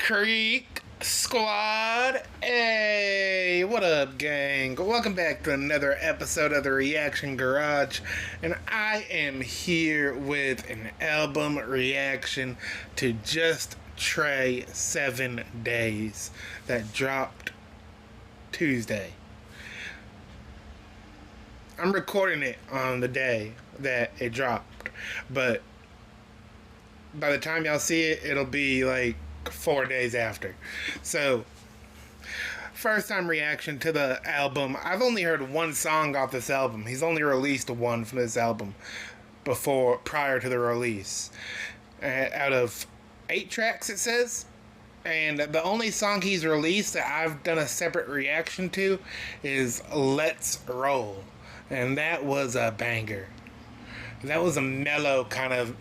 Creeksquad. Hey, what up, gang? Welcome back to another episode of the Reaction Garage, and I am here with an album reaction to JustTrae 7 Days that dropped Tuesday. I'm recording it on the day that it dropped, but by the time y'all see it, it'll be like 4 days after. So, first time reaction to the album. I've only heard one song off this album. He's only released one from this album prior to the release. Out of 8 tracks, it says. And the only song he's released that I've done a separate reaction to is Let's Roll. And that was a banger. That was a mellow kind of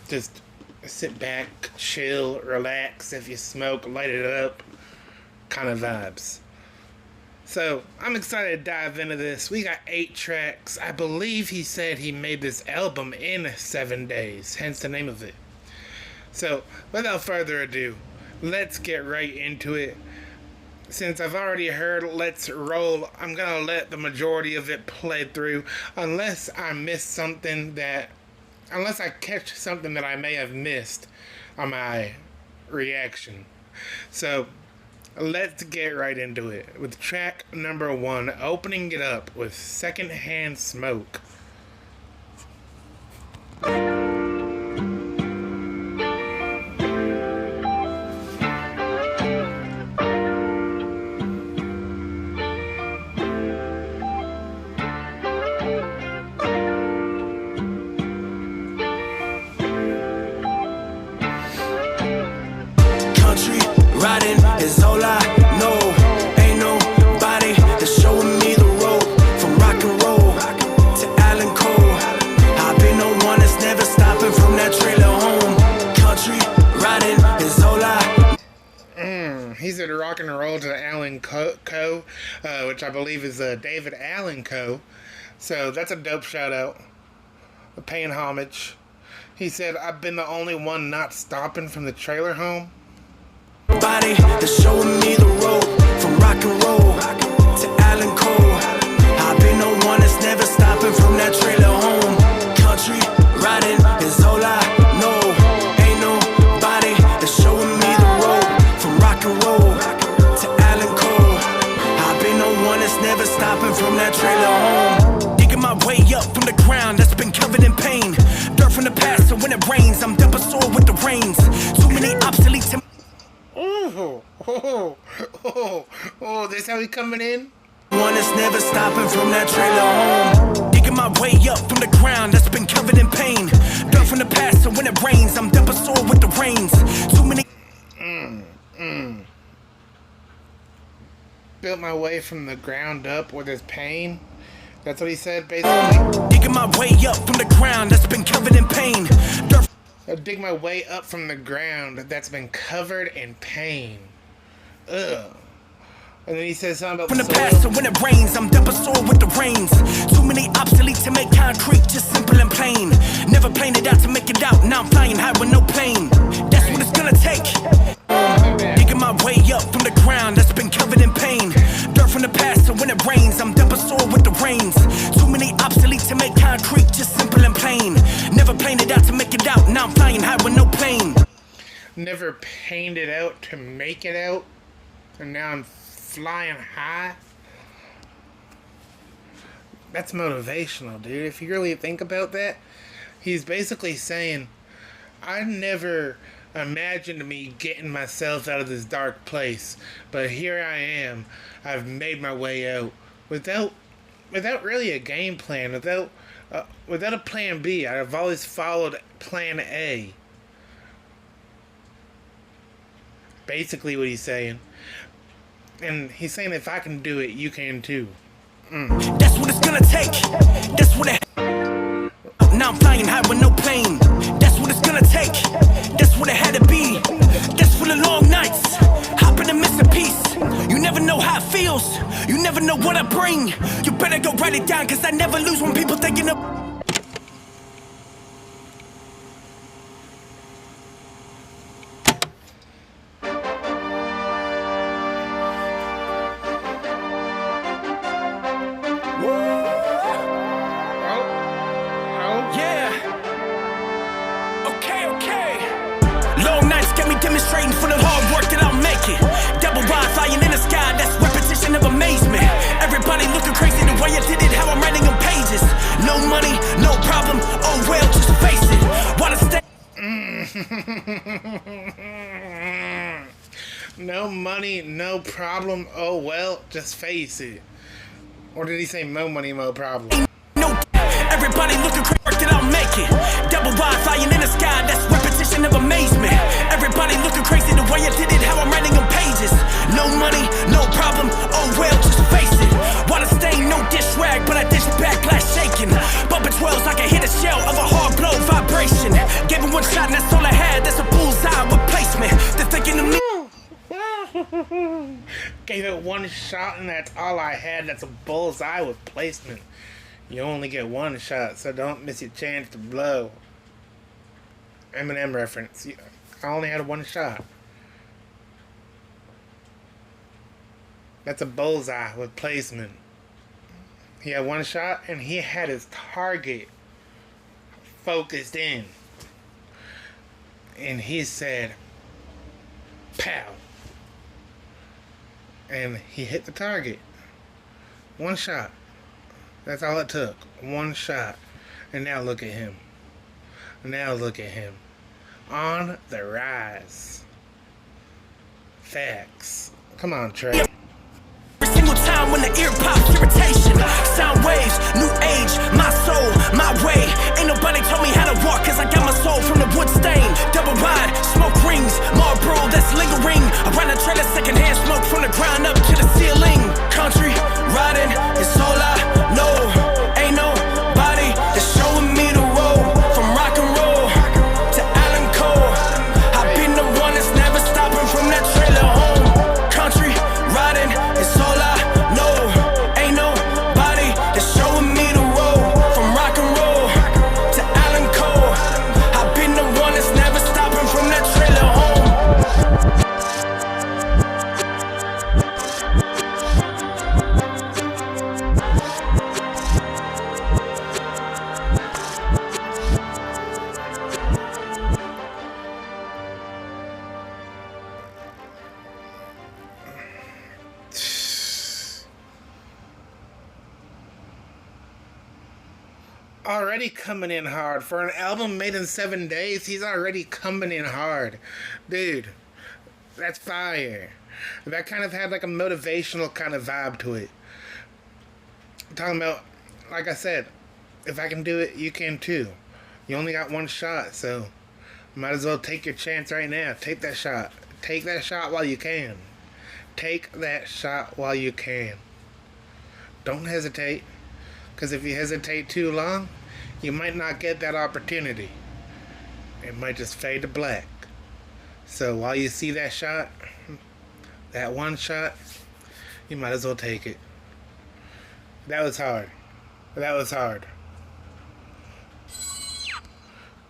just sit back, chill, relax, if you smoke, light it up kind of vibes. So, I'm excited to dive into this. We got 8 tracks. I believe he said he made this album in 7 days, hence the name of it. So, without further ado, let's get right into it. Since I've already heard Let's Roll, I'm gonna let the majority of it play through, unless I miss something unless I catch something that I may have missed on my reaction. So, let's get right into it with track number 1, opening it up with Secondhand Smoke. Riding is all I know. Ain't nobody that's showing me the road. From rock and roll to Alan Cole, I've been the one that's never stopping from that trailer home. Country riding is all I. He said rock and roll to Alan Co, which I believe is David Allan Coe. So that's a dope shout out. Paying homage. He said, I've been the only one not stopping from the trailer home. Body that's showing me the road. From rock and roll to Alan Cole, I've been the one that's never stopping from that trailer home. Country riding is all I know. Ain't nobody that's showing me the road. From rock and roll to Alan Cole, I've been the one that's never stopping from that trailer home. Digging my way up from the ground that's been covered in pain. Dirt from the past, so when it rains, I'm double sore with the rains. Too many obsolete. This how he coming in? One that's never stopping from that trailer home. Digging my way up from the ground that's been covered in pain. Dirt from the past, so when it rains, I'm double sore with the rains. Too many. Built my way from the ground up with his pain. That's what he said, basically. Digging my way up from the ground that's been covered in pain. Dirt. I dig my way up from the ground that's been covered in pain. Ugh. And then he says something about from the past, so when it rains, I'm double sore with the rains. Too many obsolete to make concrete, just simple and plain. Never planned it out to make it out, now I'm flying high with no plane. That's what it's gonna take. Digging my way up from the ground that's been covered in pain. Dirt from the past, so when it rains, I'm double sore with the rains. Too many obsolete to make concrete, just simple and plain. Never planned it out to make it out, now I'm flying high with no plane. Never planned it out to make it out, and now I'm flying high. That's motivational, dude. If you really think about that, he's basically saying, I never imagined me getting myself out of this dark place, but here I am. I've made my way out without really a game plan, without a plan B. I've always followed plan A. Basically what he's saying. And he's saying if I can do it, you can too. That's what it's gonna take. That's what it. Now I'm flying high with no plane. That's what it's gonna take. That's what it had to be. That's for the long nights. Hopping and miss a piece. You never know how it feels. You never know what I bring. You better go write it down, cause I never lose when people thinking of. No money, no problem. Oh well, just face it. Or did he say no money, no problem? No, everybody looking crazy that I'll make it. Double wide flying in the sky, that's repetition of amazement. Everybody looking crazy the way I did it, how I'm writing on pages. No money, no problem, oh well, just face it. Water stain, no dish rag, but I dish back glass shaking. Bumping 12s like I hit a shell of a hard blow vibration. Gave him one shot and that's all I had, that's a bullseye with placement. They're thinking of me. Gave it one shot and that's all I had. That's a bullseye with placement. You only get one shot, so don't miss your chance to blow. Eminem reference. I only had one shot. That's a bullseye with placement. He had one shot and he had his target focused in. And he said, pow. And he hit the target. One shot. That's all it took. One shot. And now look at him. Now look at him. On the rise. Facts. Come on, Trey. Every single time when the ear pops, irritation. Sound waves, new age, my soul, my way. Ain't nobody told me how to walk, cause I got my soul from the wood stain. Double wide, smoke rings, Marlboro that's lingering. Around the trailer, secondhand smoke from the ground up to the ceiling. Country, riding, it's all I know. Ain't nobody that's showing me the road. From rock and roll to Allen Cole. I've been the one that's never stopping from that trailer home. Country, riding, it's all I know. Ain't nobody that's showing me the road. From rock and roll to Allen Cole. I've been the one that's never stopping from that trailer home. Already coming in hard. For an album made in 7 days, he's already coming in hard. Dude, that's fire. That kind of had like a motivational kind of vibe to it. Talking about, like I said, if I can do it, you can too. You only got one shot, so might as well take your chance right now. Take that shot. Take that shot while you can. Take that shot while you can. Don't hesitate. Because if you hesitate too long, you might not get that opportunity. It might just fade to black. So while you see that shot, that one shot, you might as well take it. That was hard. That was hard.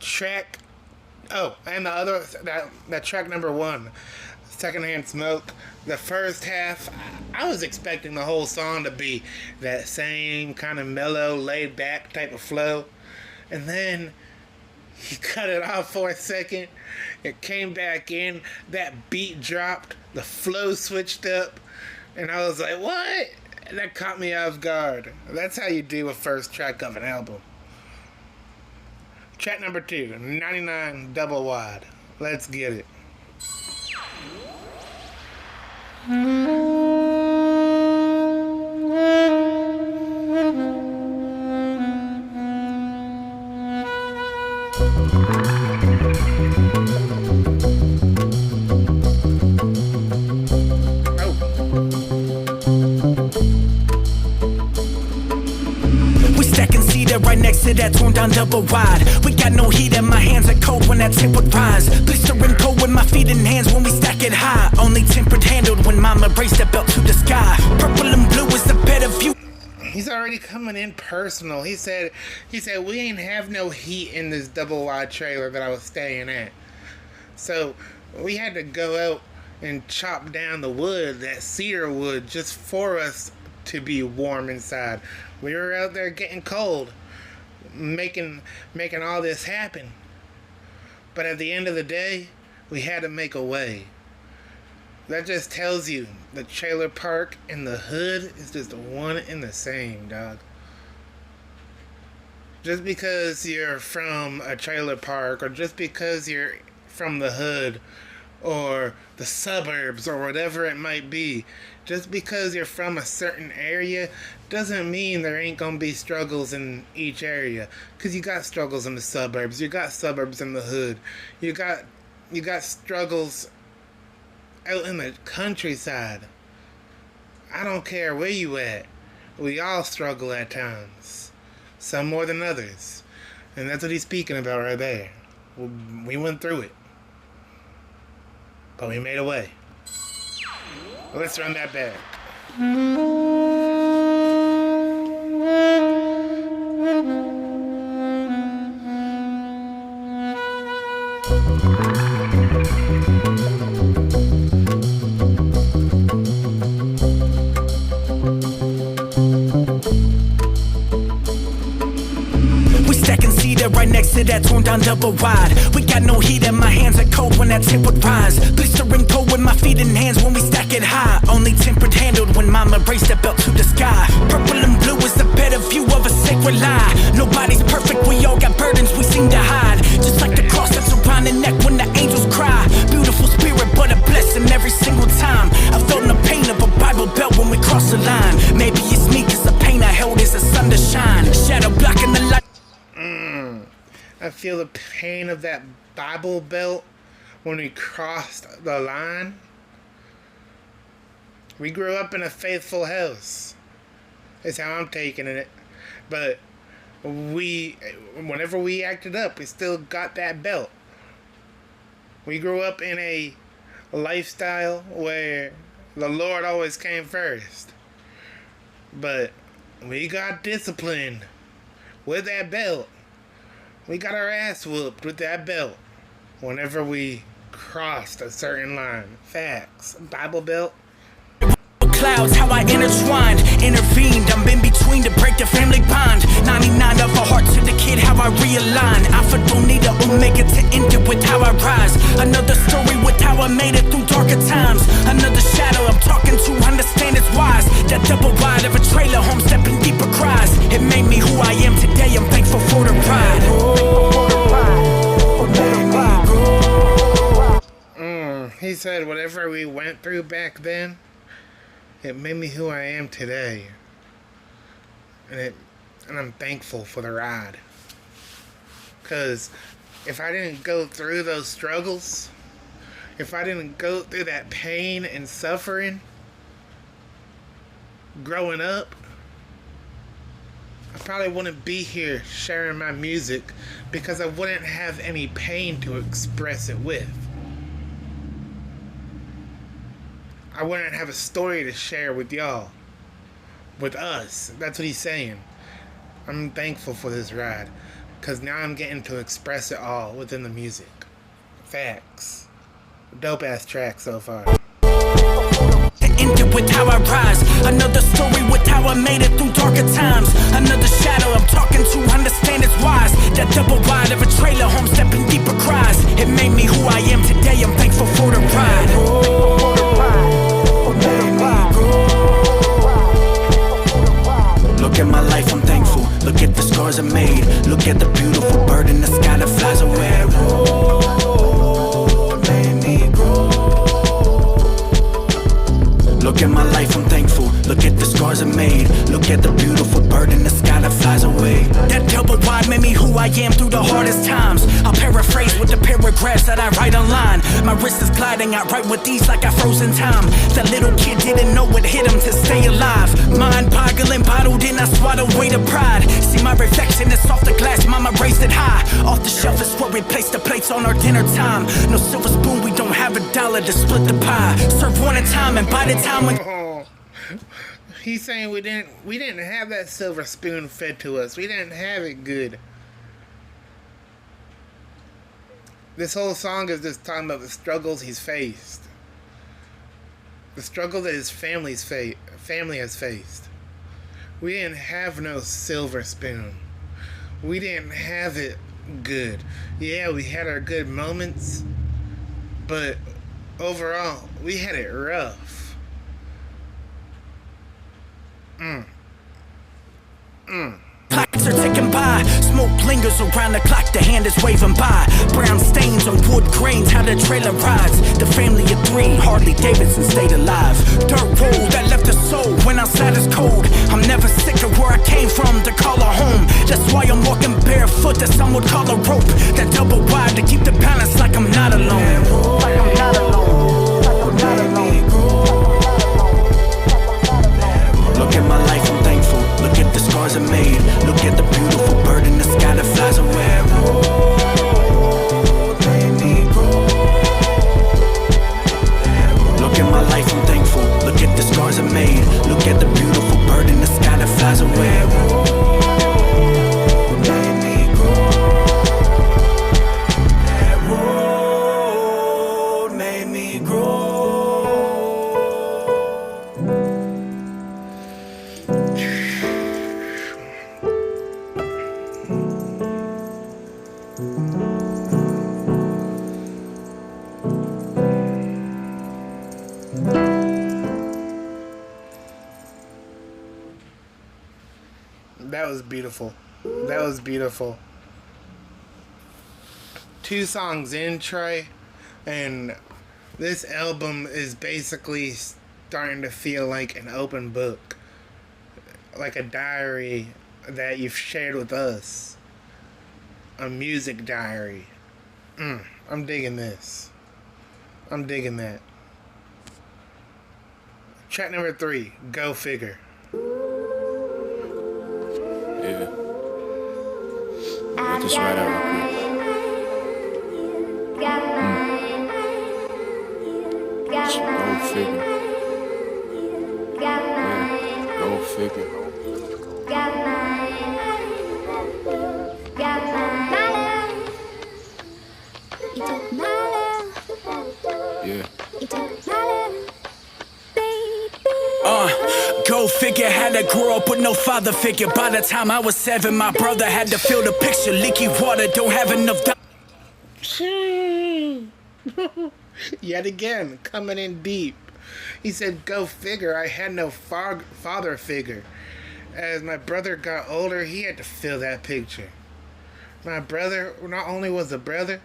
Track. Oh, and the other, that track number 1, Secondhand Smoke. The first half, I was expecting the whole song to be that same kind of mellow, laid back type of flow. And then he cut it off for a second. It came back in. That beat dropped. The flow switched up. And I was like, what? And that caught me off guard. That's how you do a first track of an album. Track number 2, 99 double wide. Let's get it. Right next to that torn down double wide. We got no heat and my hands are cold when that tip would rise. Blistering cold with my feet and hands when we stack it high. Only tempered handled when mama raised the belt to the sky. Purple and blue is the better view. He's already coming in personal. He said we ain't have no heat in this double wide trailer that I was staying at. So we had to go out and chop down the wood, that cedar wood, just for us to be warm inside. We were out there getting cold, making all this happen. But at the end of the day, we had to make a way. That just tells you the trailer park and the hood is just one and the same, dog. Just because you're from a trailer park, or just because you're from the hood or the suburbs or whatever it might be. Just because you're from a certain area doesn't mean there ain't gonna be struggles in each area. Cause you got struggles in the suburbs, you got suburbs in the hood, you got struggles out in the countryside. I don't care where you at. We all struggle at times. Some more than others. And that's what he's speaking about right there. We went through it. But we made a way. Let's run that back. We stacking cedar right next to that torn down double wide. We got no heat and my hands are cold when that tip would rise. Blistering cold with my feet and hands when we stack it high. Only tempered handled when mama raised the belt to the sky. Purple and blue is a better view of a sacred lie. Nobody's perfect, we all got burdens we seem to hide. Just like the cross that's around the neck when the angels cry. Beautiful spirit but a blessing every single time. I felt the pain of a Bible belt when we cross the line. Maybe it's me cause the pain I held is a sun to shine. Shadow blocking the light. I feel the pain of that Bible belt when we crossed the line. We grew up in a faithful house. Is how I'm taking it. But whenever we acted up, we still got that belt. We grew up in a lifestyle where the Lord always came first. But we got disciplined with that belt. We got our ass whooped with that belt whenever we crossed a certain line. Facts. Bible belt. Clouds, how I intertwined, intervened. I'm in between to break the family bond. 99 of a heart to the kid, how I realign. Alpha don't need a omega to end it with how I rise. Another story with how I made it through darker times. Another shadow I'm talking to, understand it's wise. That double wide of a trailer home, stepping deeper cries. It made me who I am today, I'm thankful for the ride. He said whatever we went through back then, it made me who I am today. And I'm thankful for the ride. Because if I didn't go through those struggles, if I didn't go through that pain and suffering growing up, I probably wouldn't be here sharing my music because I wouldn't have any pain to express it with. I wouldn't have a story to share with y'all. With us. That's what he's saying. I'm thankful for this ride. Because now I'm getting to express it all within the music. Facts. Dope ass track so far. Ended with how I rise. Another story with how I made it through darker times. Another shadow I'm talking to, understand it's wise. That double wide of a trailer home, stepping deeper cries. It made me who I am today, I'm thankful for the ride. Look at my life, I'm thankful. Look at the scars I made. Look at the beautiful bird in the sky that flies away. Made me grow. Look at my life, I'm thankful. Look at the scars I made. Look at the beautiful bird in the sky that flies away. That double wide made me who I am through the hardest times. I'll paraphrase with the paragraphs that I write online. My wrist is gliding, I write with these like I froze in time. That little kid didn't know what hit him to stay alive. Mind boggling, bottled in, I swallow weight of pride. See my reflection, it's off the glass, mama raised it high. Off the shelf is where we place the plates on our dinner time. No silver spoon, we don't have $1 to split the pie. Serve one at a time, and by the time we... He's saying we didn't have that silver spoon fed to us. We didn't have it good. This whole song is just talking about the struggles he's faced. The struggle that his family has faced. We didn't have no silver spoon. We didn't have it good. Yeah, we had our good moments, but overall, we had it rough. Pockets are ticking by. high. Smoke lingers around the clock, the hand is waving by. Brown stains on wood grains, how the trailer rides. The family of three, Harley Davidson stayed alive. Dirt road that left a soul when outside is cold. I'm never sick of where I came from to call her home. That's why I'm walking barefoot, that some would call a rope. That double wide to keep the balance like I'm not alone. Like I'm not alone. Like I'm not alone. Look at my life, I'm thankful. Look at the scars I made. Look at the beautiful bird in the sky that flies away. Look at my life, I'm thankful. Look at the scars I made. Look at the beautiful bird in the sky that flies away. That was beautiful. That was beautiful. 2 songs in, Trey, and this album is basically starting to feel like an open book. Like a diary that you've shared with us. A music diary. I'm digging this. I'm digging that. Track number 3, Go Figure. Yeah. Let this ride out real quick. Go figure. Yeah. Go figure. Yeah. Go figure, had to grow up with no father figure. By the time I was 7, my brother had to fill the picture. Leaky water, don't have enough. Yet again, coming in deep. He said, go figure, I had no father figure. As my brother got older, he had to fill that picture. My brother not only was a brother,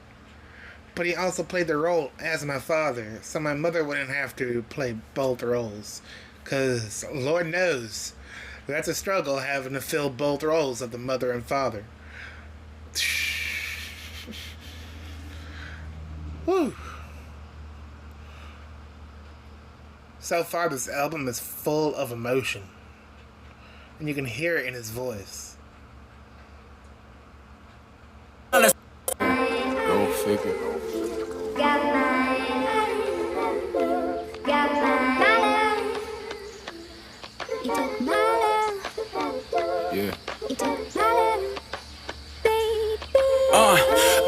but he also played the role as my father. So my mother wouldn't have to play both roles. Because Lord knows, that's a struggle having to fill both roles of the mother and father. Whew. So far, this album is full of emotion. And you can hear it in his voice. Go figure. Yeah.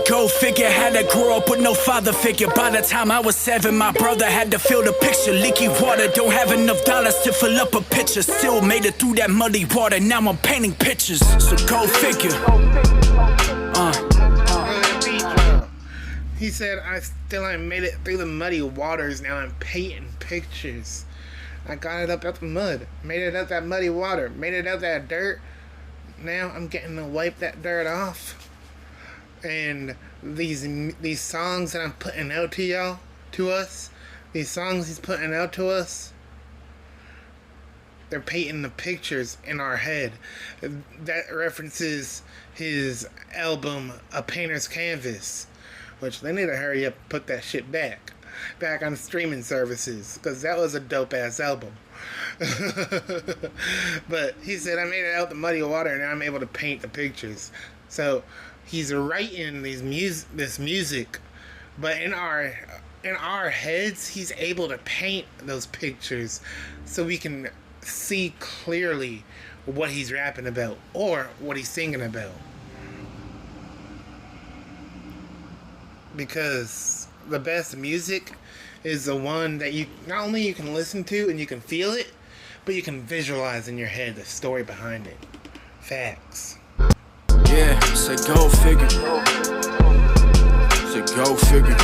Go figure, had to grow up with no father figure. By the time I was 7, my brother had to fill the picture. Leaky water, don't have enough dollars to fill up a picture. Still made it through that muddy water, now I'm painting pictures. So go figure. He said, I still ain't made it through the muddy waters, now I'm painting pictures. I got it up out the mud, made it up that muddy water, made it up that dirt. Now I'm getting to wipe that dirt off. And these songs that I'm putting out to y'all, to us, these songs he's putting out to us, they're painting the pictures in our head. That references his album, A Painter's Canvas, which they need to hurry up and put that shit back on streaming services, because that was a dope-ass album. But he said, I made it out the muddy water, and now I'm able to paint the pictures. So he's writing this music, but in our heads, he's able to paint those pictures so we can see clearly what he's rapping about or what he's singing about. Because the best music is the one that you not only you can listen to and you can feel it, but you can visualize in your head the story behind it. Facts. Yeah, say go figure. Say go figure.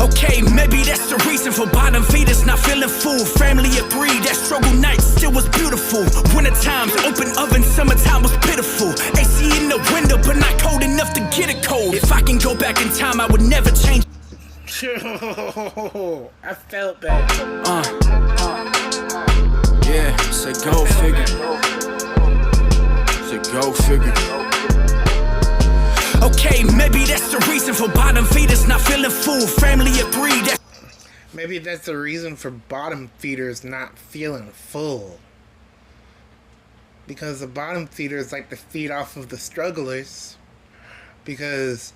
Okay, maybe that's the reason for bottom feeders not feeling full. Family of three, that struggle night still was beautiful. Winter times, open oven, summertime was pitiful. AC in the window, but not cold enough to get it cold. If I can go back in time, I would never change. I felt that. Yeah, say go figure. Say go figure. Okay, maybe that's the reason for bottom feeders not feeling full. Family of three, that. Maybe that's the reason for bottom feeders not feeling full. Because the bottom feeders like to feed off of the strugglers. Because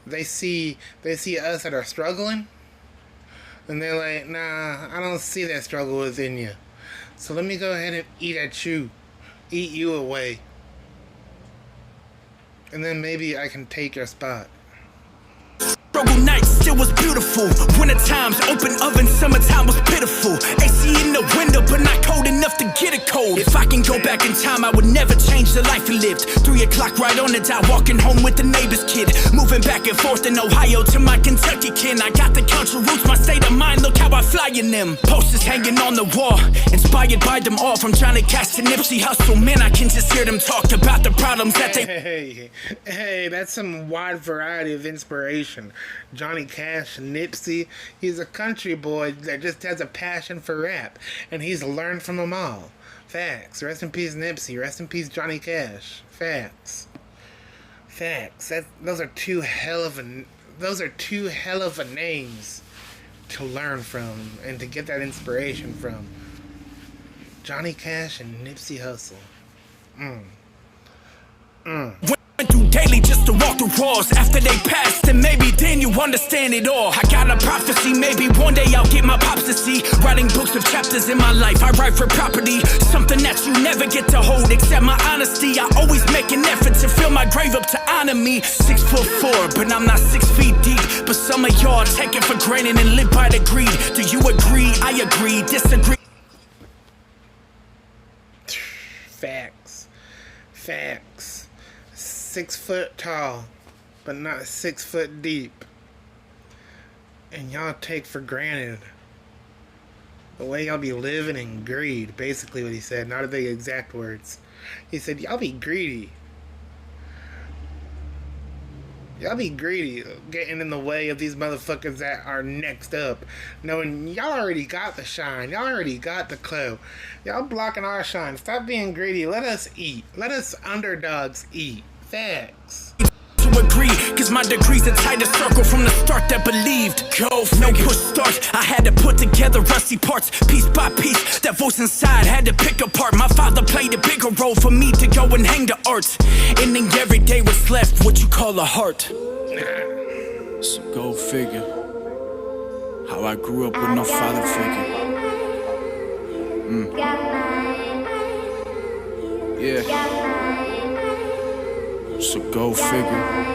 they see us that are struggling. And they're like, nah, I don't see that struggle within you. So let me go ahead and eat at you. Eat you away. And then maybe I can take your spot. Struggle night still was beautiful. Winter times, open oven, summertime was pitiful. AC in the window, but not cold enough to get it cold. If I can go back in time, I would never change the life we lived. 3 o'clock right on the dot, walking home with the neighbor's kid. Moving back and forth in Ohio to my Kentucky kin. I got the country roots, my state of mind, look how I fly in them. Posters hanging on the wall, inspired by them all. From Johnny Cash to Nipsey Hussle, man, I can just hear them talk about the problems that they... Hey, that's some wide variety of inspiration. Johnny Cash, Nipsey, he's a country boy that just has a passion for rap, and he's learned from them all. Facts. Rest in peace, Nipsey. Rest in peace, Johnny Cash. Facts. Those are two hell of a names to learn from and to get that inspiration from. Johnny Cash and Nipsey Hussle. Went through daily just to walk the walls. After they passed, and maybe then you understand it all. I got a prophecy, maybe one day I'll get my pops to see. Writing books of chapters in my life, I write for property. Something that you never get to hold, except my honesty. I always make an effort to fill my grave up to honor me. 6'4", but I'm not 6 feet deep. But some of y'all take it for granted and live by the greed. Do you agree? I agree, disagree. Facts. 6 foot tall, but not 6 foot deep. And y'all take for granted the way y'all be living in greed. Basically what he said, not the exact words. He said, y'all be greedy. Y'all be greedy, getting in the way of these motherfuckers that are next up. Knowing y'all already got the shine. Y'all already got the clue. Y'all blocking our shine. Stop being greedy. Let us eat. Let us underdogs eat. Facts. To agree, cause my degree's a tighter circle from the start that believed. Go figure. No push start, I had to put together rusty parts, piece by piece. That voice inside had to pick apart. My father played a bigger role for me to go and hang the art. And then every day was left what you call a heart. So go figure. How I grew up with no father figure. Yeah. So go figure.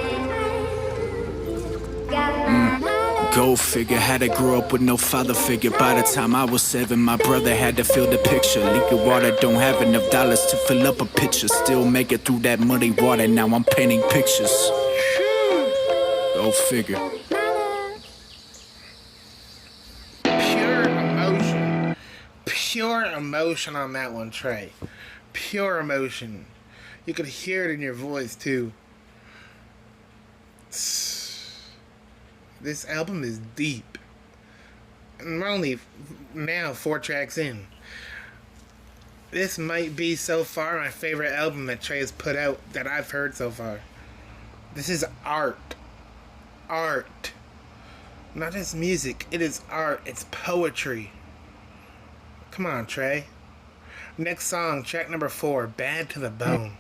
Go figure. Had to grow up with no father figure. By the time I was 7, my brother had to fill the picture. Leaking water, don't have enough dollars to fill up a pitcher. Still make it through that muddy water. Now I'm painting pictures. Go figure. Pure emotion on that one, Trey. Pure emotion. You could hear it in your voice, too. This album is deep. And we're only now 4 tracks in. This might be, so far, my favorite album that Trey has put out that I've heard so far. This is art. Art. Not just music. It is art. It's poetry. Come on, Trey. Next song, track number 4, Bad to the Bone.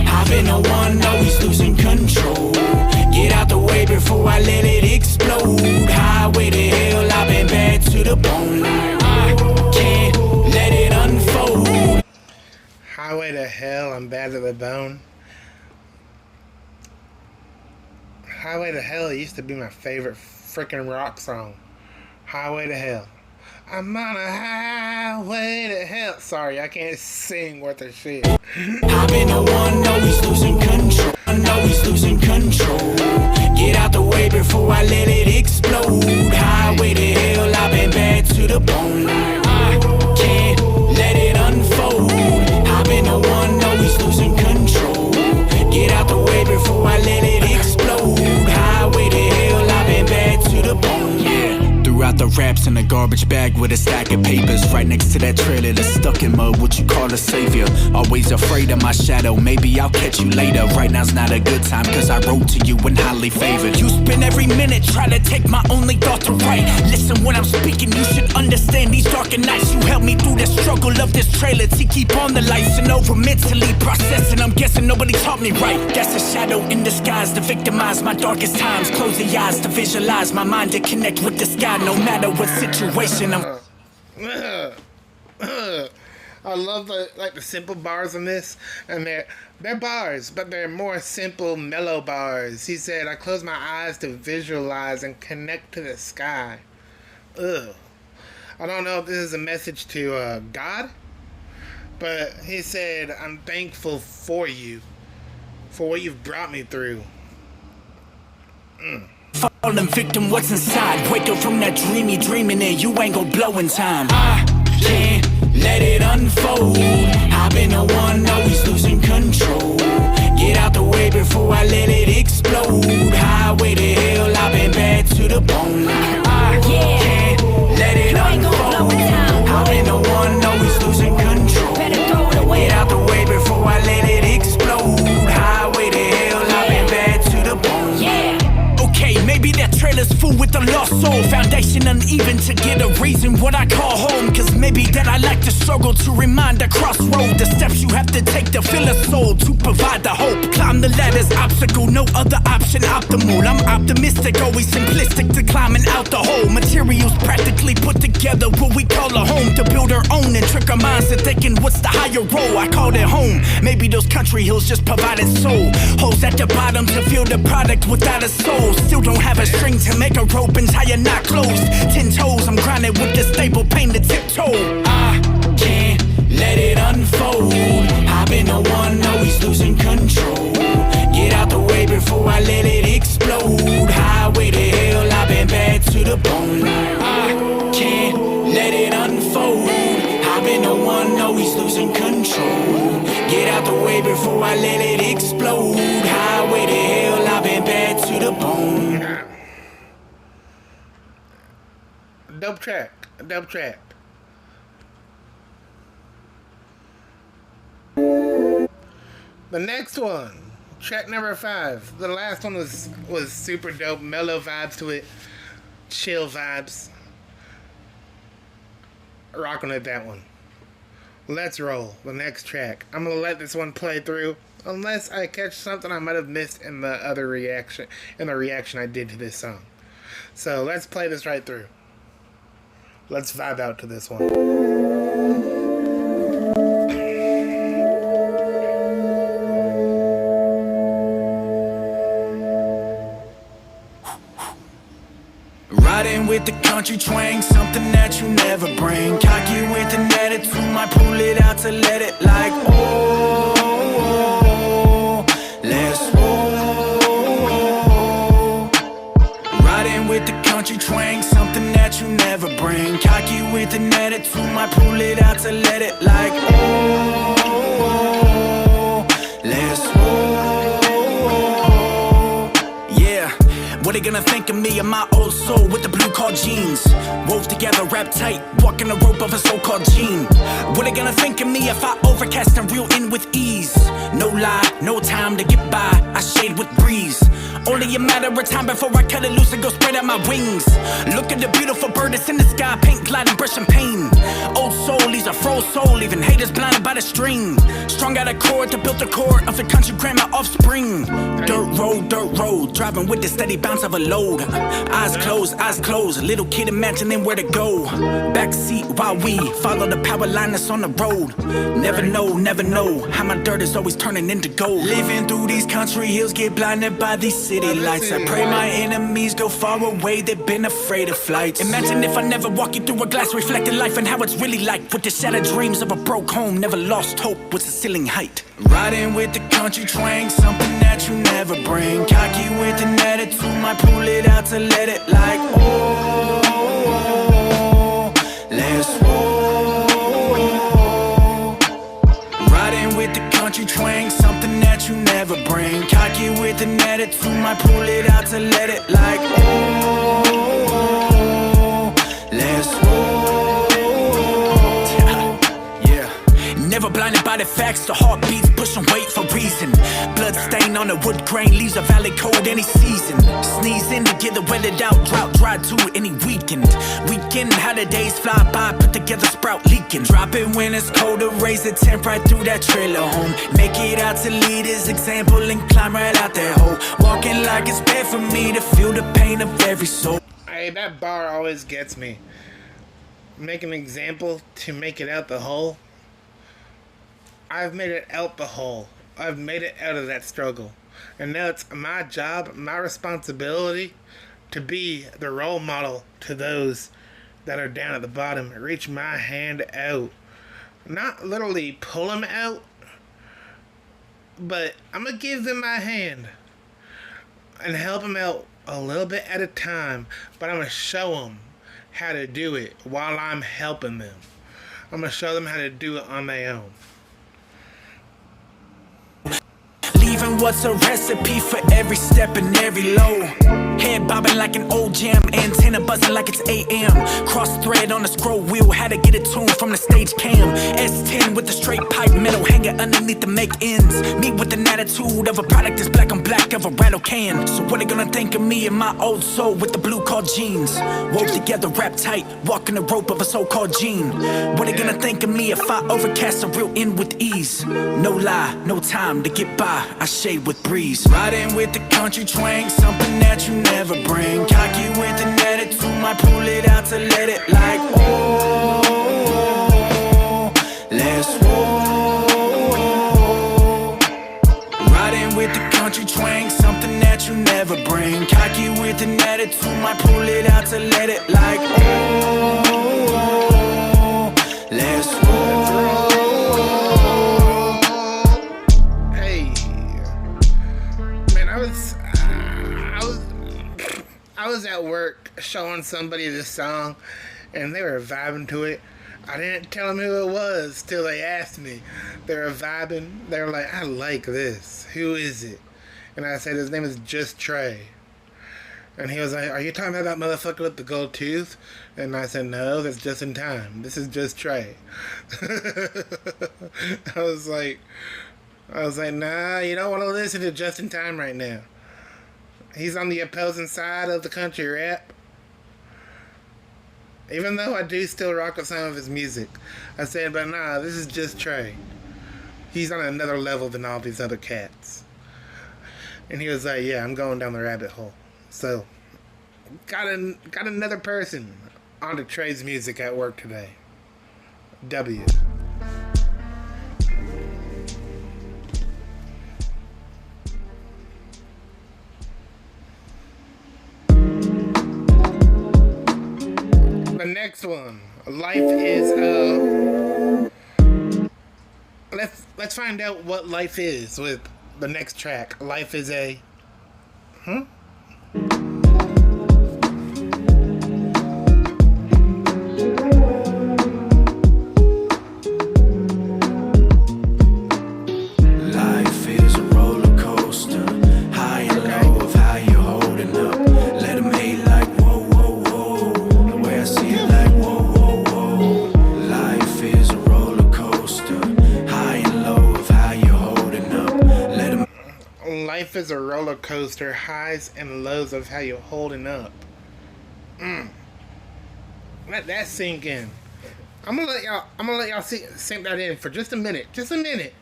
I've been the one always losing control. Get out the way before I let it explode. Highway to hell, I've been bad to the bone. I can't let it unfold. Highway to Hell, I'm Bad to the Bone. Highway to Hell used to be my favorite freaking rock song. Highway to Hell. I'm on a highway to hell. Sorry, I can't sing worth a shit. I've been the one always losing control. Always losing control. Get out the way before I let it explode. Highway to hell, I've been bad to the bone. I can't let it unfold. I've been the one always losing control. Get out the way before I let it explode. Highway to hell, I've been bad to the bone. Yeah. Throughout the raps in a garbage bag with a stack of papers right next to that trailer that's stuck in mud, what you call a savior. Always afraid of my shadow, maybe I'll catch you later. Right now's not a good time, cause I wrote to you and highly favored. You spend every minute trying to take my only thought to write. Listen when I'm speaking, you should understand these darker nights. You helped me through the struggle of this trailer to keep on the lights and over mentally processing. I'm guessing nobody taught me right. That's a shadow in disguise to victimize my darkest times. Close the eyes to visualize my mind to connect with the sky. No matter what situation I'm I love the simple bars in this, and they're bars, but they're more simple, mellow bars. He said, I close my eyes to visualize and connect to the sky. Ugh. I don't know if this is a message to God, but he said, I'm thankful for you, for what you've brought me through. falling victim, what's inside? Wake up from that dreaming and you ain't gon' blow in time. I can't let it unfold. I've been the one always losing control. Get out the way before I let it explode. Highway to hell, I've been bad to the bone. I can't let it unfold. I've been the one always losing control. Get out the way before I let it explode. Highway to hell, I've been bad to the bone. Maybe that trailer's full with a lost soul. Foundation uneven to get a reason what I call home. Cause maybe that I like to struggle to remind the crossroad. The steps you have to take to fill a soul, to provide the hope. Climb the ladder's obstacle, no other option optimal. I'm optimistic, always simplistic to climbing out the hole. Materials practically put together what we call a home. To build our own and trick our minds to thinking what's the higher role. I called it home, maybe those country hills just provided soul. Holes at the bottom to feel the product without a soul. Still don't have a string to make a rope and tie a knot closed. 10 toes, I'm grinding with the staple pain to tiptoe. I can't let it unfold. I've been the one always losing control. Get out the way before I let it explode. Highway to hell, I've been bad to the bone. I can't let it unfold. I've been the one always losing control. Get out the way before I let it explode. Highway to hell, I've been bad to the bone. Dope track. Dope track. The next one, track number 5. The last one was super dope. Mellow vibes to it. Chill vibes. Rocking with that one. Let's roll the next track. I'm gonna let this one play through, unless I catch something I might have missed in the other reaction, I did to this song. So let's play this right through. Let's vibe out to this one. Riding with the country twang, something that you never bring. Cocky with an attitude, might pull it out to let it like, oh, let's roll. Riding with the country twang, something that you never bring. Cocky with an attitude, might pull it out to let it like, oh, let's roll. Yeah. What they gonna think of me and my old soul with the blue cord jeans? Wove together, wrapped tight, walking the rope of a so-called gene. What they gonna think of me if I overcast and reel in with ease? No lie, no time to get by, I shade with breeze. Only a matter of time before I cut it loose and go spread out my wings. Look at the beautiful bird that's in the sky, paint, gliding, brushing pain. Old soul, he's a froze soul, even haters blinded by the string. strung out a cord to build the core of the country, grandma offspring. Dirt road, driving with the steady bounce of a load. Eyes closed, little kid imagining where to go. Backseat while we follow the power line that's on the road. Never know how my dirt is always turning into gold. Living through these country hills, get blinded by these city lights. I pray my enemies go far away, they've been afraid of flights. Imagine if I never walk you through a glass, reflecting life and how it's really like. With the shattered dreams of a broke home, never lost hope, what's the ceiling height? Riding with the country twang, something that you never bring. Cocky with an attitude, might pull it out to let it like, oh, let's roll. Riding with the country twang, something that you never bring. Cocky with an attitude, might pull it out to let it like, oh, let's roll. Never blinded by the facts, the heartbeats pushing weight for reason. Blood stain on the wood grain leaves a valley cold any season. Sneeze in together, wet it out, drought dry to any weekend. How the days fly by, put together sprout leaking. Drop it when it's cold to raise the temp right through that trailer home. Make it out to lead his example and climb right out that hole. Walking like it's bad for me to feel the pain of every soul. Hey, that bar always gets me. Make an example to make it out the hole. I've made it out the hole. I've made it out of that struggle. And now it's my job, my responsibility to be the role model to those that are down at the bottom. Reach my hand out. Not literally pull them out, but I'm going to give them my hand and help them out a little bit at a time. But I'm going to show them how to do it while I'm helping them. I'm going to show them how to do it on their own. Leaving what's a recipe for every step and every low. Head bobbing like an old jam, antenna buzzing like it's AM. Cross thread on the scroll wheel, had to get it tuned from the stage cam. S10 with the straight pipe metal hanging underneath to make ends. Me with an attitude of a product that's black on black of a rattle can. So what they gonna think of me and my old soul with the blue called jeans? Wove together, wrapped tight, walking the rope of a so-called gene. What they gonna think of me if I overcast a real end with ease? No lie, no time to get by, I shade with breeze. Riding with the country twang, something that you never bring. Cocky with an attitude, might pull it out to let it like, oh, let's roll. Riding with the country twang, something that you never bring. Cocky with an attitude, might pull it out to let it like, oh, let's roll. I was at work showing somebody this song, and they were vibing to it. I didn't tell them who it was till they asked me. They were vibing. They were like, I like this. Who is it? And I said, his name is JustTrae. And he was like, are you talking about that motherfucker with the gold tooth? And I said, no, that's Just in Time. This is JustTrae. I was like, nah, you don't want to listen to Just in Time right now. He's on the opposing side of the country rap. Even though I do still rock with some of his music. I said, but nah, this is JustTrae. He's on another level than all these other cats. And he was like, yeah, I'm going down the rabbit hole. So, got another person onto Trey's music at work today. W. The next one, life is let's find out what life is with the next track. Life is a Life is a roller coaster, high and low of how you're holding up. Let 'em hate like whoa, whoa, whoa. The way I see it like whoa, whoa, whoa. Life is a roller coaster, high and low of how you're holding up. Let 'em. Life is a roller coaster, highs and lows of how you're holding up. Let that sink in. I'm gonna let y'all sink that in for just a minute. Just a minute.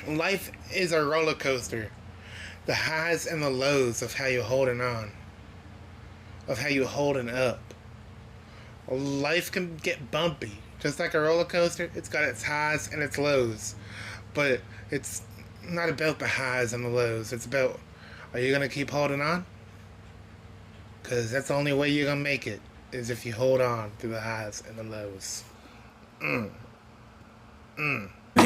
Life is a roller coaster. The highs and the lows of how you're holding on, of how you're holding up. Life can get bumpy. Just like a roller coaster, it's got its highs and its lows. But it's not about the highs and the lows. It's about, are you going to keep holding on? Because that's the only way you're going to make it, is if you hold on through the highs and the lows.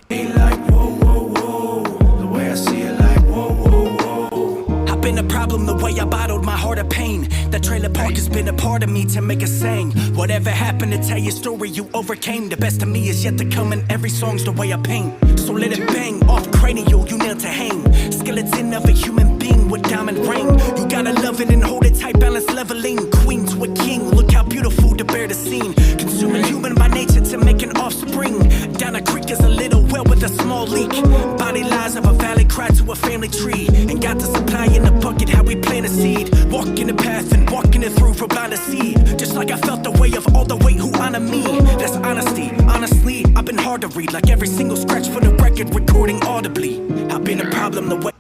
Hey, like, whoa, whoa, whoa. The way I see it, like, whoa, whoa, whoa. I've been a problem the way I bottled my heart of pain. That trailer park has been a part of me to make a saying. Whatever happened to tell your story you overcame. The best of me is yet to come, and every song's the way I paint. So let it bang off cranial, you nailed to hang. Skeleton of a human being with diamond ring. You gotta love it and hold it tight, balance leveling. Queen to a king, look how beautiful to bear the scene. Consuming human by nature to make an offspring. Down a creek is a little well with a small leak. Body lies of a valley cry to a family tree. And got the supply in the bucket, how we plant a seed. Walking the path and walking it through for blind to see. Just like I felt the way of all the weight who honor me. That's honesty. Honestly, I've been hard to read. Like every single scratch for the record, recording audibly. I've been a problem the way.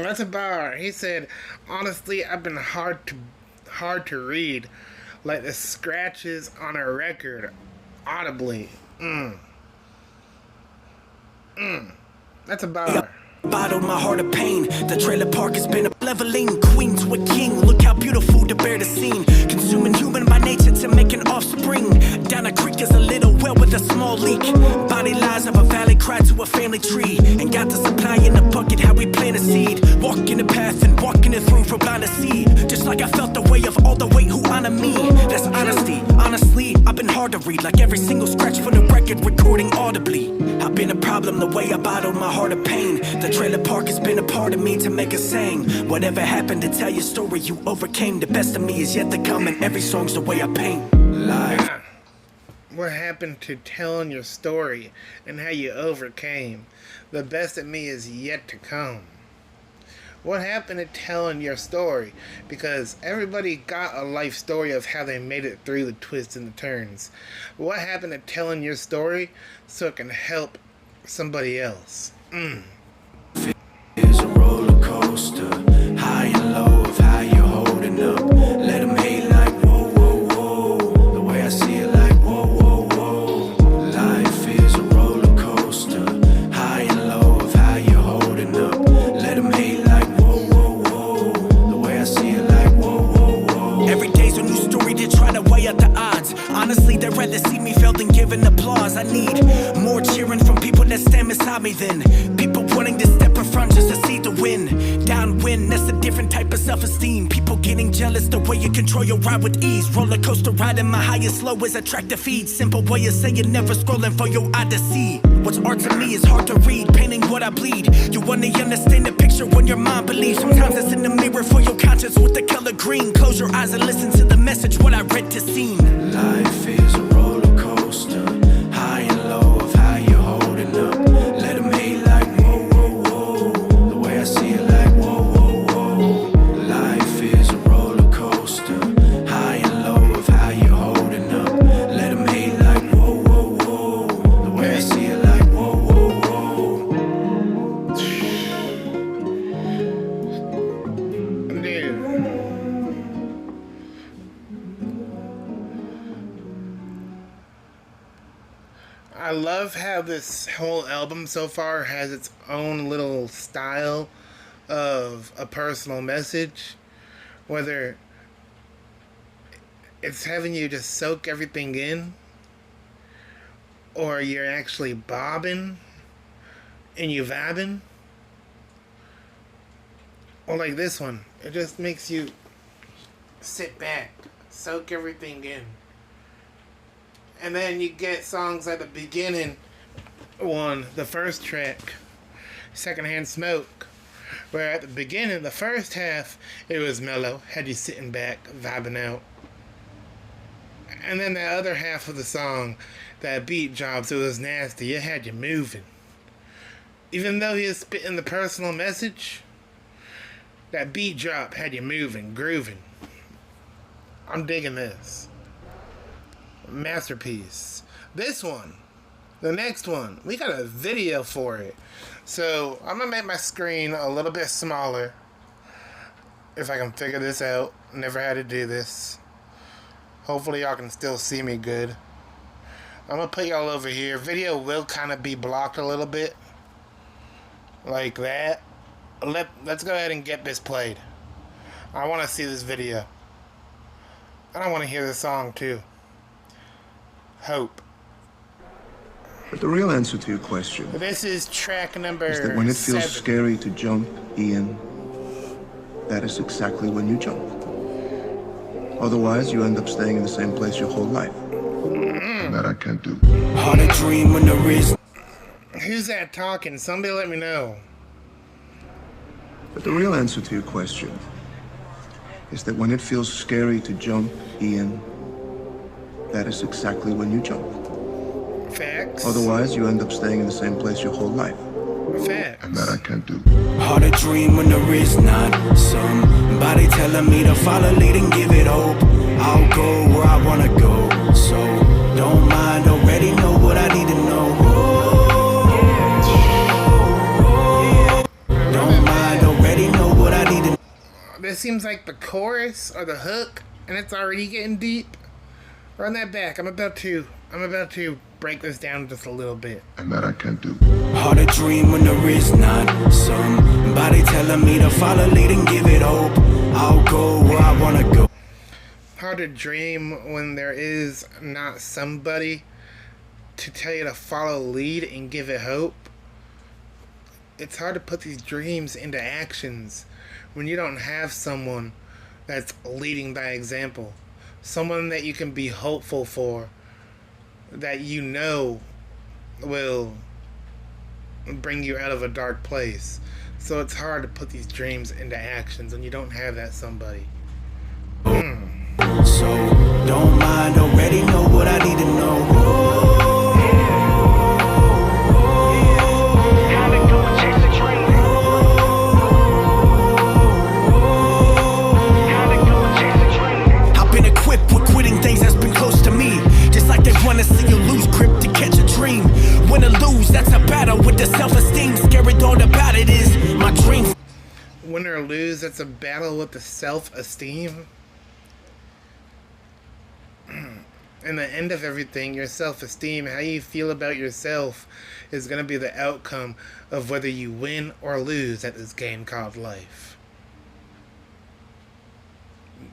That's a bar. He said, honestly, I've been hard to read. Like the scratches on a record, audibly. That's a bar. Bottled my heart of pain. The trailer park has been a leveling. Queen to a king, look how beautiful to bear the scene. Consuming human by nature to make an offspring. Down a creek is a little well with a small leak. Body lies of a valley cry to a family tree. And got the supply in the bucket, how we plant a seed. Walking the path and walking it through for blind to see. Just like I felt the way of all the weight who honor me. That's honesty. Honestly, I've been hard to read. Like every single scratch for the record, recording audibly. I've been a problem the way I bottled my heart of pain. The trailer park has been a part of me to make a saying. Whatever happened to tell your story you overcame. The best of me is yet to come, and every song's the way I paint. Live. What happened to telling your story and how you overcame? The best of me is yet to come. What happened to telling your story? Because everybody got a life story of how they made it through the twists and the turns. What happened to telling your story so it can help somebody else? Is a roller coaster, high and low of how you're holding up. Let them hate like whoa, whoa, whoa. The way I see it like whoa, whoa, whoa. Life is a roller coaster, high and low of how you're holding up. Let them hate like whoa, whoa, whoa. The way I see it like whoa, whoa, whoa. Every day's a new story to try to weigh out the odds. Honestly, they'd rather see me fail than giving applause. I need more cheering from people that stand beside me than people wanting to step in front just to see the win. Downwind, that's a different type of self-esteem. People getting jealous the way you control your ride with ease. Roller coaster riding, my highest low is attractive feed. Simple way of saying never scrolling for your eye to see. What's art to me is hard to read, painting what I bleed. You wanna understand the picture when your mind believes. Sometimes it's in the mirror for your conscience with the color green. Close your eyes and listen to the message, what I read to seem. Life is a roller coaster, high and low of how you're holding up. Let them hate like whoa, whoa, whoa. The way I see it like whoa, whoa, whoa. Life is a roller coaster, high and low of how you're holding up. Let them hate like whoa, whoa, whoa. The way I see it like whoa, whoa, whoa. Dude. I love how this whole album so far has its own little style of a personal message, whether it's having you just soak everything in, or you're actually bobbing and you vibing, or like this one, it just makes you sit back, soak everything in. And then you get songs at the beginning one, the first track, Secondhand Smoke, where at the beginning, the first half, it was mellow, had you sitting back, vibing out. And then the other half of the song, that beat drops, it was nasty, it had you moving. Even though he was spitting the personal message, that beat drop had you moving, grooving. I'm digging this. Masterpiece. This one, The next one, we got a video for it. So I'm gonna make my screen a little bit smaller if I can figure this out. Never had to do this. Hopefully y'all can still see me good. I'm gonna put y'all over here. Video will kind of be blocked a little bit. Like that. Let's go ahead and get this played. I want to see this video. And I want to hear the song too. Hope. But the real answer to your question This is track number is that when it feels 7. scary to jump, Ian, that is exactly when you jump. Otherwise, you end up staying in the same place your whole life. And that I can't do. Hard to dream when there is. Who's that talking? Somebody let me know. But the real answer to your question is that when it feels scary to jump, Ian, that is exactly when you jump. Facts. Otherwise, you end up staying in the same place your whole life. Facts. And that I can't do. Hard to dream when there is not somebody telling me to follow, lead and give it hope. I'll go where I wanna go, so don't mind. Already know what I need to know. Don't mind. Already know what I need to know. This seems like the chorus or the hook, and it's already getting deep. Run that back. I'm about to break this down just a little bit. And that I can't do. Hard to dream when there is not somebody telling me to follow, lead and give it hope. I'll go where I wanna go. Hard to dream when there is not somebody to tell you to follow, lead, and give it hope. It's hard to put these dreams into actions when you don't have someone that's leading by example. Someone that you can be hopeful for, that you know will bring you out of a dark place. So it's hard to put these dreams into actions when you don't have that somebody. So don't mind, already know what I need to know. I've been equipped with quitting things that's been close to me. Just like they wanna see you lose grip to catch a dream. Win or lose, that's a battle with the self-esteem. Scary thought about it is my dream. Win or lose, that's a battle with the self-esteem. In the end of everything, your self-esteem, how you feel about yourself, is going to be the outcome of whether you win or lose at this game called life.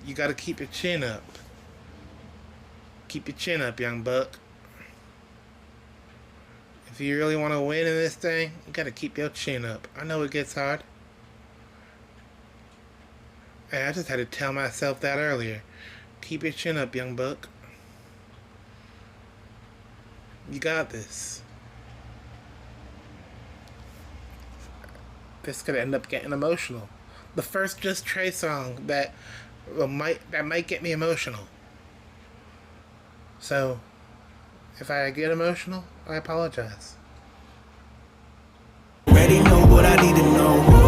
You got to keep your chin up. Keep your chin up, young buck. If you really want to win in this thing, you got to keep your chin up. I know it gets hard. Hey, I just had to tell myself that earlier. Keep your chin up, young buck. You got this. This could end up getting emotional. The first JustTrae song that might get me emotional. So, if I get emotional, I apologize. Already know what I need to know.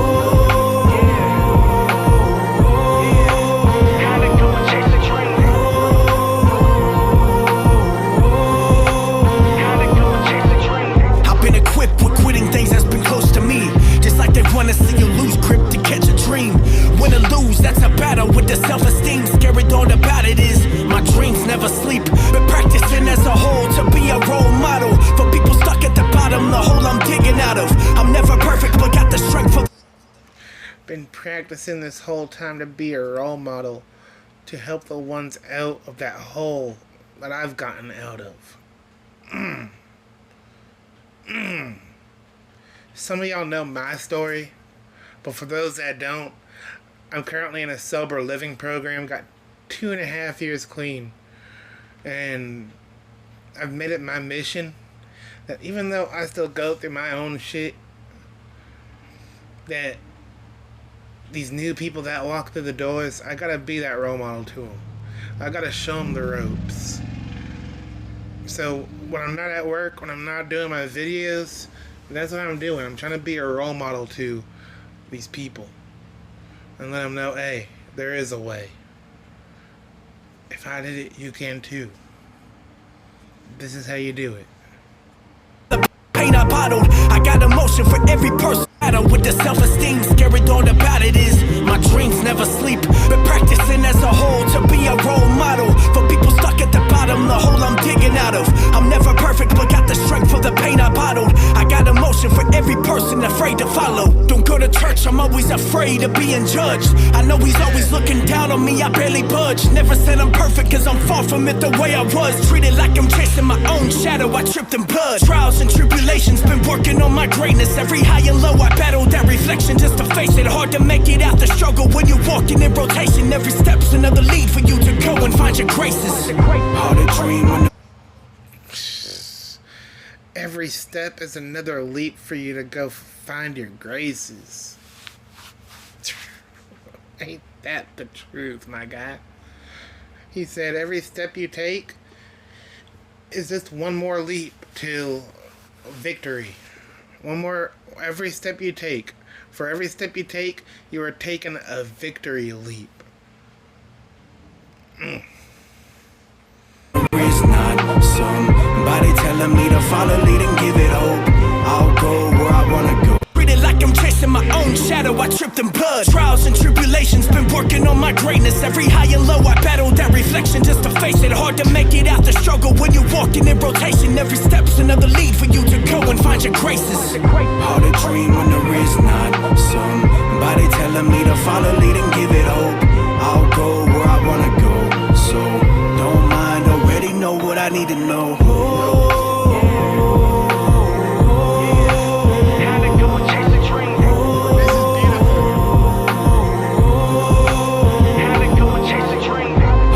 Wanna see you lose grip to catch a dream. Win or lose, that's a battle with the self-esteem. Scary thought about it is my dreams never sleep. Been practicing as a whole to be a role model for people stuck at the bottom, the hole I'm digging out of. I'm never perfect, but got the strength for. Been practicing this whole time to be a role model to help the ones out of that hole that I've gotten out of. Some of y'all know my story, but for those that don't, I'm currently in a sober living program, got 2.5 years clean, and I've made it my mission that even though I still go through my own shit, that these new people that walk through the doors, I gotta be that role model to them. I gotta show them the ropes. So when I'm not at work, when I'm not doing my videos, that's what I'm doing. I'm trying to be a role model to these people and let them know, hey, there is a way. If I did it, you can too. This is how you do it. pain I bottled. I got emotion for every person. With the self-esteem, scary thought about it is my dreams never sleep. Been practicing as a whole to be a role model for people stuck at the bottom, the hole I'm digging out of. I'm never perfect, but got the strength for the pain I bottled. I got emotion for every person afraid to follow. Don't go to church, I'm always afraid of being judged. I know he's always looking down on me, I barely budge. Never said I'm perfect, cause I'm far from it the way I was. Treated like I'm chasing my own shadow, I tripped in blood. Trials and tribulations, been working on my greatness. Every high and low I battle that reflection just to face it. Hard to make it out the struggle when you're walking in rotation. Every step's another lead for you to go and find your graces. Hard to dream when Every step is another leap for you to go find your graces. Ain't that the truth, my guy? He said every step you take is just one more leap to victory. Every step you take. For every step you take, you are taking a victory leap. It's not somebody telling me to follow, lead and give it hope. I'll go where I wanna go. Treated like I'm chasing my own shadow, I tripped in blood. Trials and tribulations, been working on my greatness. Every high and low I battle that reflection just to face it. Hard to make it out the struggle when you're walking in rotation. Every step's another lead for you to go and find your graces. Hard to dream when there is not somebody telling me to follow, lead and give it hope. I'll go where I wanna go, so don't mind, already know what I need to know.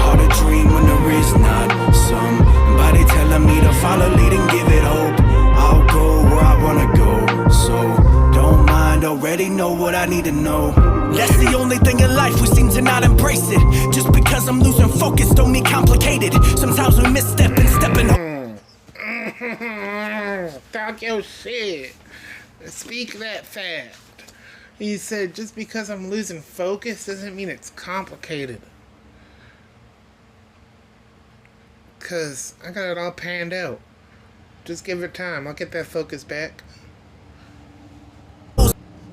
Hard to dream when there is not somebody telling me to follow, lead and give it hope. I'll go where I wanna go, so don't mind, already know what I need to know. That's the only thing in life we seem to not embrace it. Just because I'm losing focus don't mean complicated. Sometimes we misstep and stepping Talk your shit. Speak that fact. He said just because I'm losing focus doesn't mean it's complicated. Cause I got it all panned out. Just give it time. I'll get that focus back.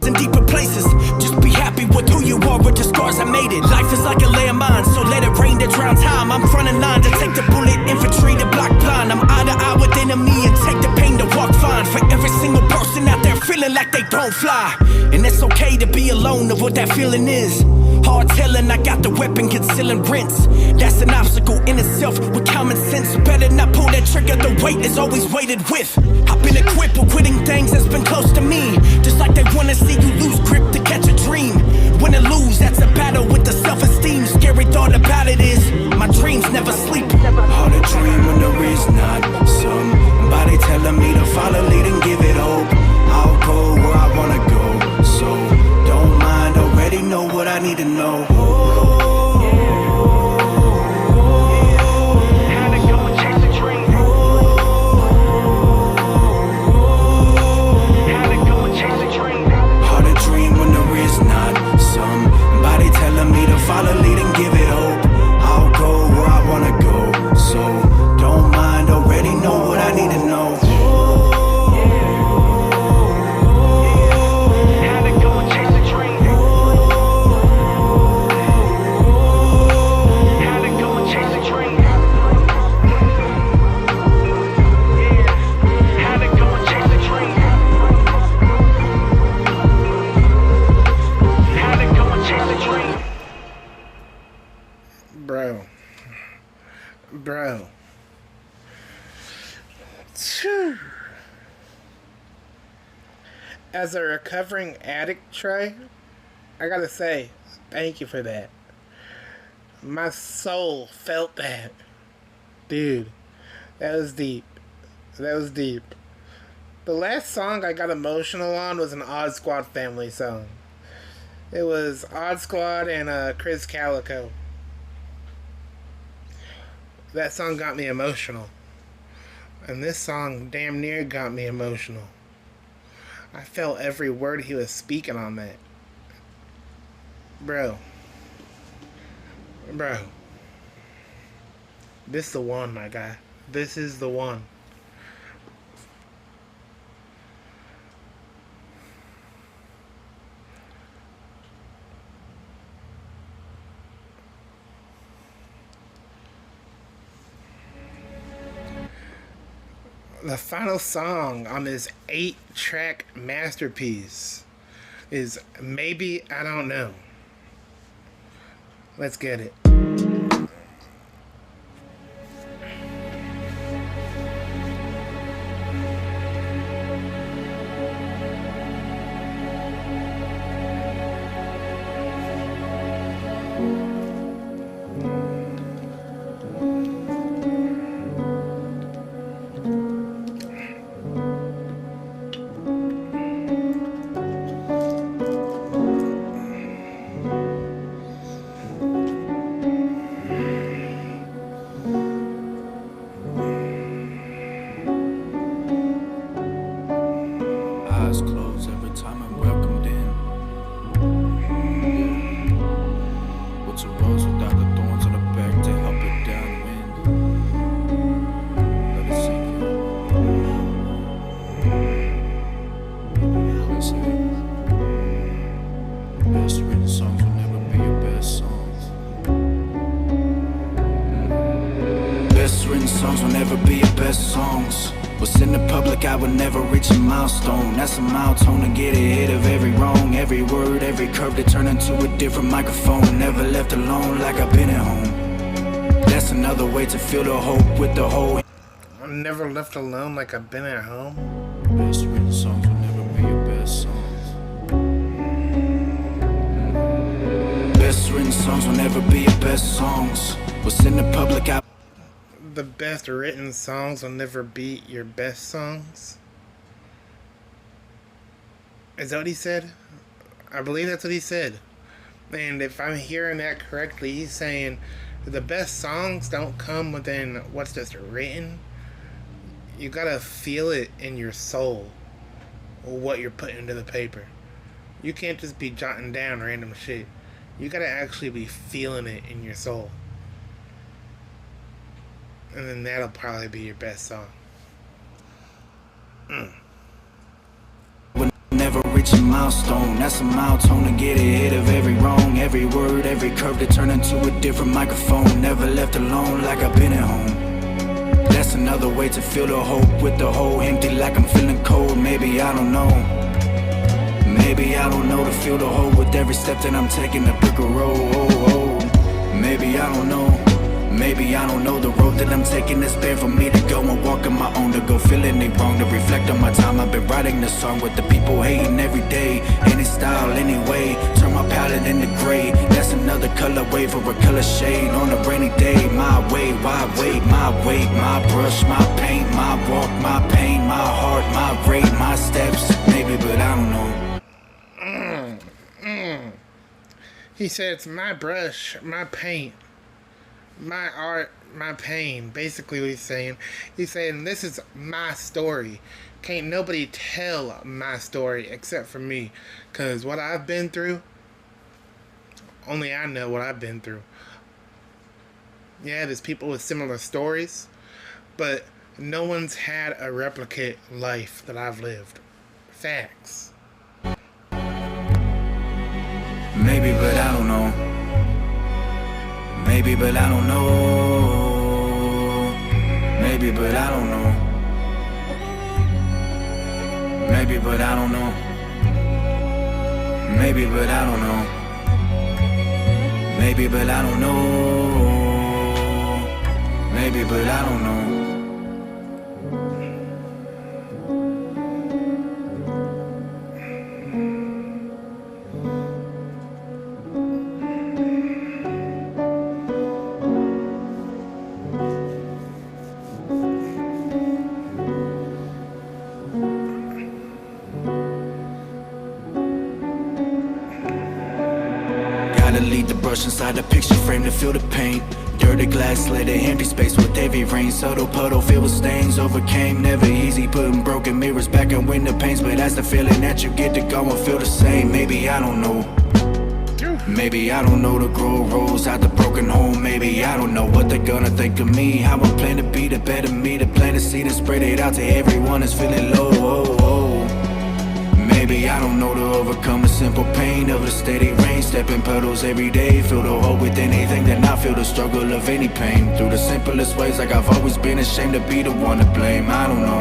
in deeper places. Just be happy with who you are, with the scars I made it. Life is like a landmine, so let it rain to drown time. I'm front in line to take the bullet, infantry to block blind. I'm eye to eye with enemy and take the pain to walk fine. For every single person out there feeling like they don't fly. And it's okay to be alone of what that feeling is. Hard telling, I got the weapon concealing rents. That's an obstacle in itself with common sense. Better not pull that trigger, the weight is always weighted with. I've been equipped with quitting things that's been close to me. Just like they wanna see you lose grip to catch a dream. Win or lose, that's a battle with the self-esteem. Scary thought about it is, my dreams never sleep. Hard to dream when there is not somebody telling me to follow, lead and give it hope. I'll go where I wanna go, so don't mind, already know what I need to know. Somebody telling me to follow, lead and give it hope. I'll go where I wanna go, so don't mind, already know what I need to know. Bro. As a recovering addict, Trey, I gotta say, thank you for that. My soul felt that. Dude, that was deep. That was deep. The last song I got emotional on was an Odd Squad family song. It was Odd Squad and Chris Calico. That song got me emotional. And this song damn near got me emotional. I felt every word he was speaking on that. Bro. This is the one, my guy. This is the one. The final song on this 8-track masterpiece is Maybe I Don't Know. Let's get it. Eyes closed every time I'm welcomed in. What's a rose without the thorns on the back to help it downwind? Let it sink in. Listen. Best written songs will never be your best songs. Best written songs will never be your best songs. What's in the public, I would never reach a milestone. That's a milestone to get ahead of every wrong. Every word, every curve to turn into a different microphone. Never left alone like I've been at home. That's another way to feel the hope with the whole. I'm never left alone like I've been at home. Best written songs will never be your best songs. Best written songs will never be your best songs. What's in the public, The best written songs will never beat your best songs. Is that what he said? I believe that's what he said. And if I'm hearing that correctly, he's saying the best songs don't come within what's just written. You gotta feel it in your soul, what you're putting into the paper. You can't just be jotting down random shit. You gotta actually be feeling it in your soul. And then that'll probably be your best song. never reach a milestone. That's a milestone to get ahead of every wrong. Every word, every curve to turn into a different microphone. Never left alone like I've been at home. That's another way to feel the hope with the hole empty like I'm feeling cold. Maybe I don't know. Maybe I don't know to feel the hole with every step that I'm taking to brick a road. Maybe I don't know. Maybe I don't know the road that I'm taking is bare for me to go and walk on my own, to go feel any wrong, to reflect on my time. I've been writing this song with the people hating every day. Any style, anyway, turn my palette into gray. That's another color wave or a color shade on a rainy day. My way, why wait? My weight, my brush, my paint, my walk, my pain, my heart, my rate, my steps. Maybe, but I don't know. He said it's my brush, my paint, my art, my pain. Basically what he's saying this is my story. Can't nobody tell my story except for me, because what I've been through, only I know what I've been through. Yeah, there's people with similar stories, but no one's had a replicate life that I've lived. Facts. Maybe, but I don't know. Maybe, but I don't know. Maybe, but I don't know. Maybe, but I don't know. Maybe, but I don't know. Maybe, but I don't know. Maybe, but I don't know. Leave the brush inside the picture frame to feel the paint. Dirty glass, let it empty space with heavy rain. Subtle puddle filled with stains, overcame. Never easy putting broken mirrors back in window panes, but that's the feeling that you get to go and feel the same. Maybe I don't know. Maybe I don't know to grow a rose out the broken home. Maybe I don't know what they're gonna think of me. How I plan to be the better me, to plant a seed and spread it out to everyone that's feeling low. Maybe Maybe I don't know to overcome the simple pain of a steady rain. Stepping puddles every day, fill the hole with anything, then I feel the struggle of any pain. Through the simplest ways, like I've always been ashamed to be the one to blame. I don't know,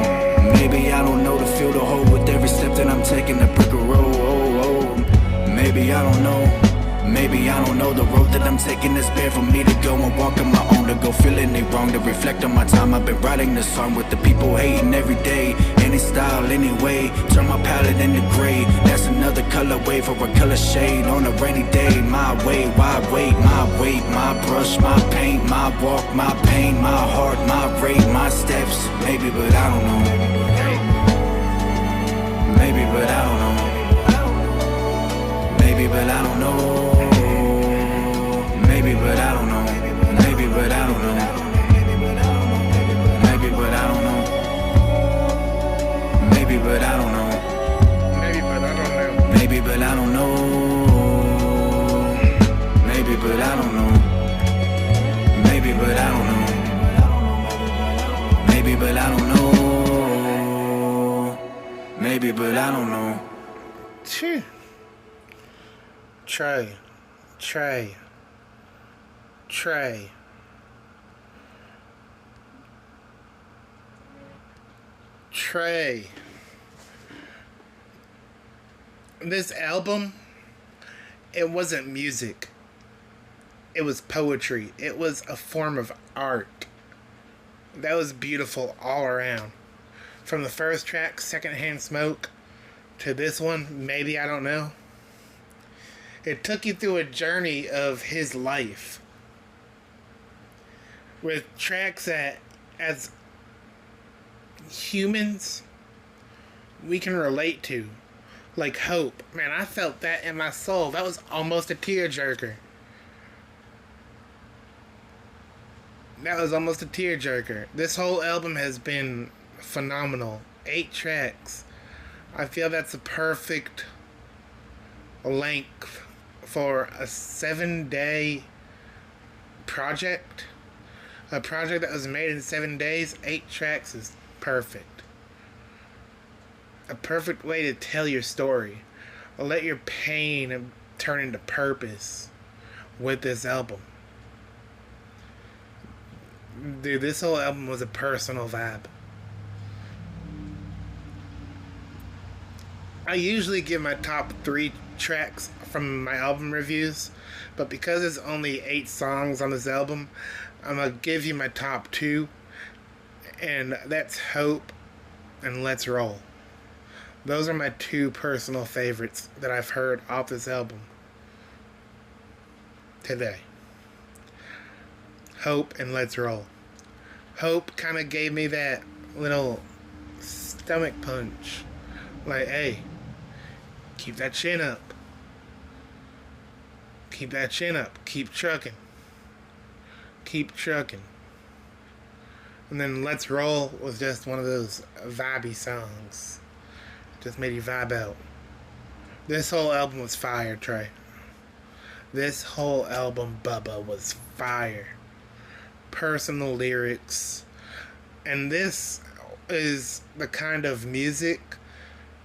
maybe I don't know to fill the hole with every step that I'm taking, the brick of road. Maybe I don't know. Maybe I don't know the road that I'm taking is bare for me to go and walk on my own, to go feeling it wrong, to reflect on my time I've been writing this song with the people hating every day, any style, anyway, turn my palette into gray, that's another colorway for a color shade on a rainy day, my way, why wait, my weight, my brush, my paint, my walk, my pain, my heart, my rate, my steps, maybe but I don't know, maybe but I don't know, maybe but I don't know. Maybe, but I don't know. Maybe, but I don't know. Maybe, but I don't know. Maybe, but I don't know. Maybe, but I don't know. Maybe, but I don't know. Maybe, but I don't know. Maybe, but I don't know. Maybe, but I don't know. Phew. Trey. This album, it wasn't music. It was poetry. It was a form of art. That was beautiful all around. From the first track, Secondhand Smoke, to this one, Maybe I Don't Know. It took you through a journey of his life, with tracks that, as humans, we can relate to. Like Hope. Man, I felt that in my soul. That was almost a tearjerker. This whole album has been phenomenal. 8 tracks. I feel that's a perfect length for a 7-day project. A project that was made in 7 days. 8 tracks is perfect. A perfect way to tell your story. Let your pain turn into purpose with this album. Dude, this whole album was a personal vibe. I usually give my top 3 tracks from my album reviews, but because there's only 8 songs on this album, I'm gonna give you my top 2, and that's Hope and Let's Roll. Those are my 2 personal favorites that I've heard off this album today. Hope and Let's Roll. Hope kind of gave me that little stomach punch. Like, hey, keep that chin up. Keep that chin up. Keep trucking. Keep trucking. And then Let's Roll was just one of those vibey songs. Just made you vibe out. This whole album was fire, Trey. This whole album, Bubba, was fire. Personal lyrics. And this is the kind of music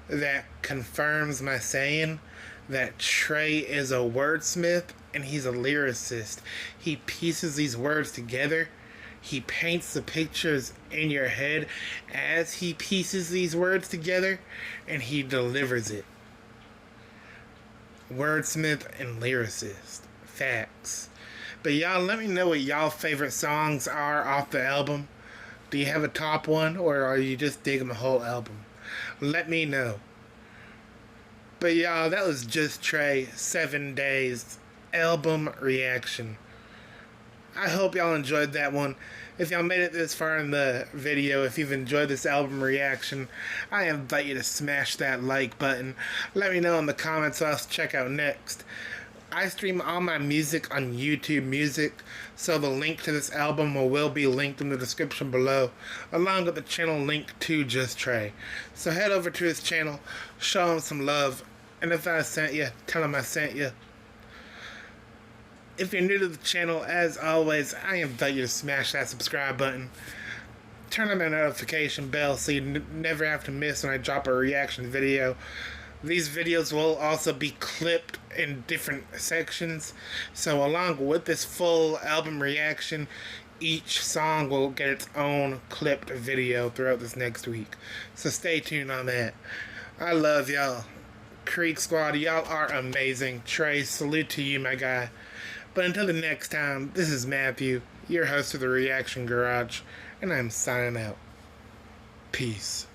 that confirms my saying that Trey is a wordsmith and he's a lyricist. He pieces these words together. He paints the pictures in your head as he pieces these words together, and he delivers it. Wordsmith and lyricist. Facts. But y'all, let me know what y'all favorite songs are off the album. Do you have a top one, or are you just digging the whole album? Let me know. But y'all, that was JustTrae 7 Days album reaction. I hope y'all enjoyed that one. If y'all made it this far in the video, if you've enjoyed this album reaction, I invite you to smash that like button. Let me know in the comments what else to check out next. I stream all my music on YouTube Music, so the link to this album will be linked in the description below, along with the channel link to JustTrae. So head over to his channel, show him some love, and if I sent you, tell him I sent you. If you're new to the channel, as always, I invite you to smash that subscribe button. Turn on that notification bell so you never have to miss when I drop a reaction video. These videos will also be clipped in different sections. So along with this full album reaction, each song will get its own clipped video throughout this next week. So stay tuned on that. I love y'all. Creeksquad, y'all are amazing. Trey, salute to you, my guy. But until the next time, this is Matthew, your host of the Reaction Garage, and I'm signing out. Peace.